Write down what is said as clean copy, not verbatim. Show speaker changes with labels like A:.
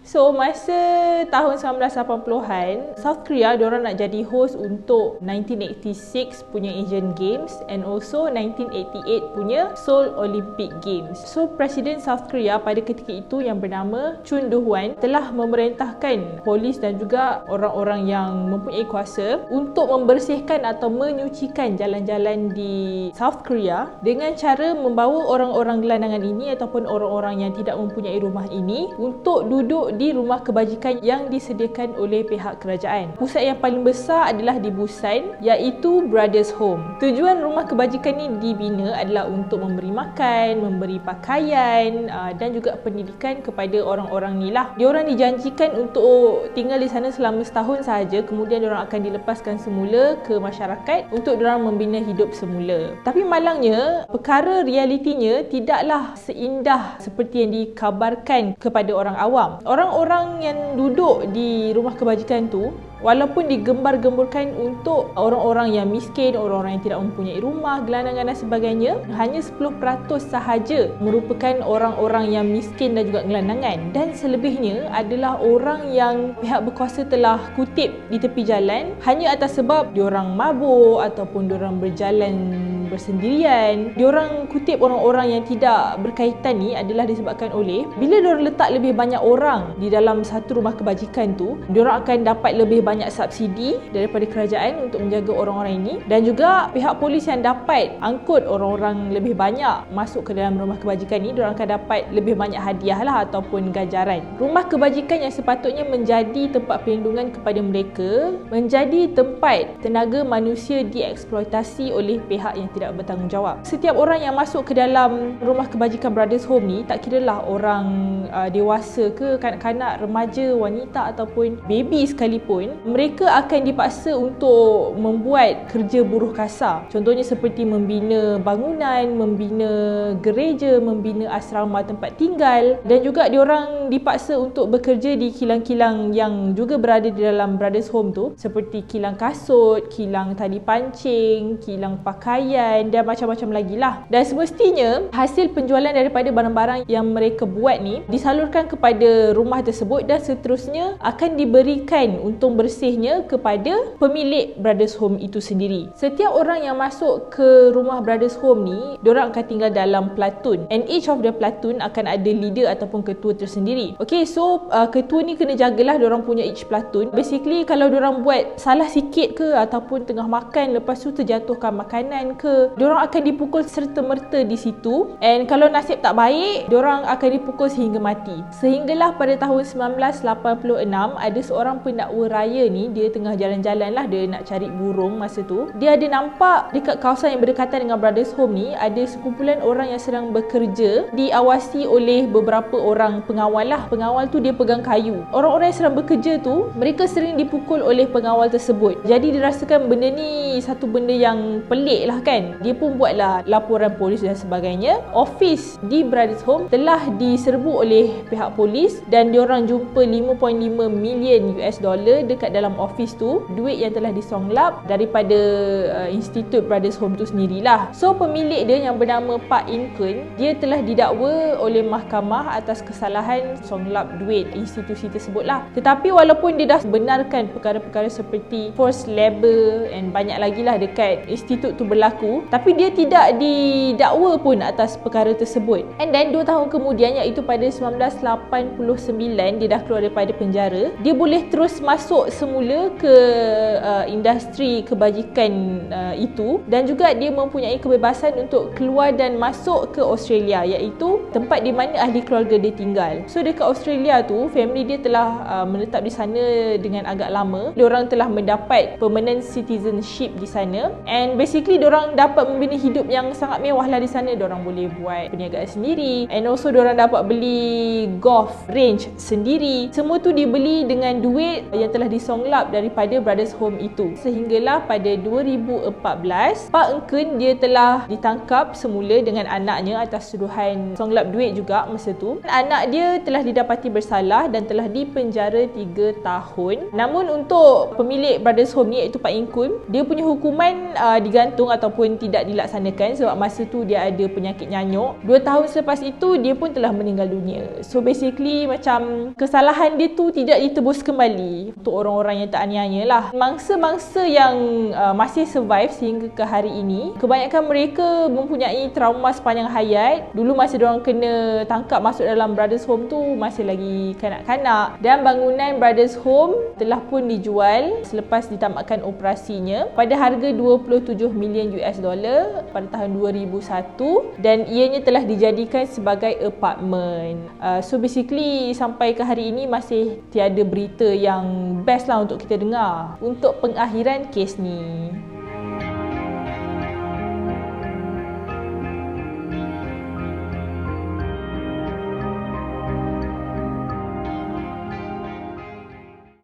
A: So masa tahun 1980-an, South Korea diorang nak jadi host untuk 1986 punya Asian Games and also 1988 punya Seoul Olympic Games. So Presiden South Korea pada ketika itu yang bernama Chun Do-hwan telah memerintahkan polis dan juga orang-orang yang mempunyai kuasa untuk membersihkan atau menyucikan jalan-jalan di South Korea dengan cara membawa orang-orang gelandangan ini ataupun orang-orang yang tidak mempunyai rumah ini untuk duduk di rumah kebajikan yang disediakan oleh pihak kerajaan. Pusat yang paling besar adalah di Busan, iaitu Brothers Home. Tujuan rumah kebajikan ini dibina adalah untuk memberi makan, memberi pakaian dan juga pendidikan kepada orang-orang ni lah. Diorang dijanjikan untuk tinggal di sana selama setahun sahaja, kemudian diorang akan dilepaskan semula ke masyarakat untuk diorang membina hidup semula. Tapi malangnya, perkara realitinya tidaklah seindah seperti yang dikabarkan kepada orang awam. Orang-orang yang duduk di rumah kebajikan tu, walaupun digembar-gemburkan untuk orang-orang yang miskin, orang-orang yang tidak mempunyai rumah, gelandangan dan sebagainya, hanya 10% sahaja merupakan orang-orang yang miskin dan juga gelandangan, dan selebihnya adalah orang yang pihak berkuasa telah kutip di tepi jalan hanya atas sebab diorang mabuk ataupun diorang berjalan bersendirian. Diorang kutip orang-orang yang tidak berkaitan ni adalah disebabkan oleh bila diorang letak lebih banyak orang di dalam satu rumah kebajikan tu, diorang akan dapat lebih banyak subsidi daripada kerajaan untuk menjaga orang-orang ini, dan juga pihak polis yang dapat angkut orang-orang lebih banyak masuk ke dalam rumah kebajikan ni, diorang akan dapat lebih banyak hadiah lah ataupun ganjaran. Rumah kebajikan yang sepatutnya menjadi tempat perlindungan kepada mereka menjadi tempat tenaga manusia dieksploitasi oleh pihak yang tidak bertanggungjawab. Setiap orang yang masuk ke dalam rumah kebajikan Brothers Home ni, tak kiralah orang dewasa ke, kanak-kanak, remaja, wanita ataupun baby sekalipun, mereka akan dipaksa untuk membuat kerja buruh kasar. Contohnya seperti membina bangunan, membina gereja, membina asrama tempat tinggal, dan juga diorang dipaksa untuk bekerja di kilang-kilang yang juga berada di dalam Brothers Home tu, seperti kilang kasut, kilang tali pancing, kilang pakaian dan macam-macam lagi lah. Dan semestinya hasil penjualan daripada barang-barang yang mereka buat ni disalurkan kepada rumah tersebut dan seterusnya akan diberikan untung bersihnya kepada pemilik Brothers Home itu sendiri. Setiap orang yang masuk ke rumah Brothers Home ni, diorang akan tinggal dalam platoon, and each of the platoon akan ada leader ataupun ketua tersendiri. Okay, so ketua ni kena jagalah diorang punya each platoon. Basically, kalau diorang buat salah sikit ke ataupun tengah makan lepas tu terjatuhkan makanan ke, diorang akan dipukul serta-merta di situ, and kalau nasib tak baik, diorang akan dipukul sehingga mati. Sehinggalah pada tahun 1986 ada seorang pendakwa raya ni, dia tengah jalan-jalan lah, dia nak cari burung masa tu. Dia ada nampak dekat kawasan yang berdekatan dengan Brothers Home ni ada sekumpulan orang yang sedang bekerja, diawasi oleh beberapa orang pengawal lah. Pengawal tu dia pegang kayu. Orang-orang yang sedang bekerja tu, mereka sering dipukul oleh pengawal tersebut. Jadi dirasakan benda ni satu benda yang pelik lah kan. Dia pun buatlah laporan polis dan sebagainya. Office di Brothers Home telah diserbu oleh pihak polis dan diorang jumpa 5.5 million US dollar dekat dalam office tu, duit yang telah disonglap daripada Institute Brothers Home tu sendirilah. So pemilik dia yang bernama Pak In Kun, dia telah didakwa oleh mahkamah atas kesalahan songlap duit institusi tersebut lah. Tetapi walaupun dia dah benarkan perkara-perkara seperti forced labor and banyak lagi lah dekat institut tu berlaku, tapi dia tidak didakwa pun atas perkara tersebut. And then 2 tahun kemudian, iaitu pada 1989, dia dah keluar daripada penjara. Dia boleh terus masuk semula ke industri kebajikan itu, dan juga dia mempunyai kebebasan untuk keluar dan masuk ke Australia, iaitu tempat di mana ahli keluarga dia tinggal. So dekat Australia tu, family dia telah menetap di sana dengan agak lama. Diorang telah mendapat permanent citizenship di sana, and basically diorang dapat membina hidup yang sangat mewah lah di sana. Diorang boleh buat perniagaan sendiri, and also diorang dapat beli golf range sendiri. Semua tu dibeli dengan duit yang telah disonglap daripada Brothers Home itu. Sehinggalah pada 2014, Pak Engken dia telah ditangkap semula dengan anaknya atas tuduhan songlap duit juga masa tu. Anak dia telah didapati bersalah dan telah dipenjara 3 tahun. Namun untuk pemilik Brothers Home ni, iaitu Pak Engken, dia punya hukuman digantung ataupun pun tidak dilaksanakan sebab masa tu dia ada penyakit nyanyuk. 2 tahun selepas itu dia pun telah meninggal dunia. So basically macam kesalahan dia tu tidak ditebus kembali untuk orang-orang yang tak aniaya lah. Mangsa-mangsa yang masih survive sehingga ke hari ini, kebanyakan mereka mempunyai trauma sepanjang hayat. Dulu masa diorang kena tangkap masuk dalam Brothers Home tu masih lagi kanak-kanak, dan bangunan Brothers Home telah pun dijual selepas ditamatkan operasinya pada harga 27 million US dollar pada tahun 2001, dan ianya telah dijadikan sebagai apartment. So basically sampai ke hari ini masih tiada berita yang best lah untuk kita dengar untuk pengakhiran kes ni.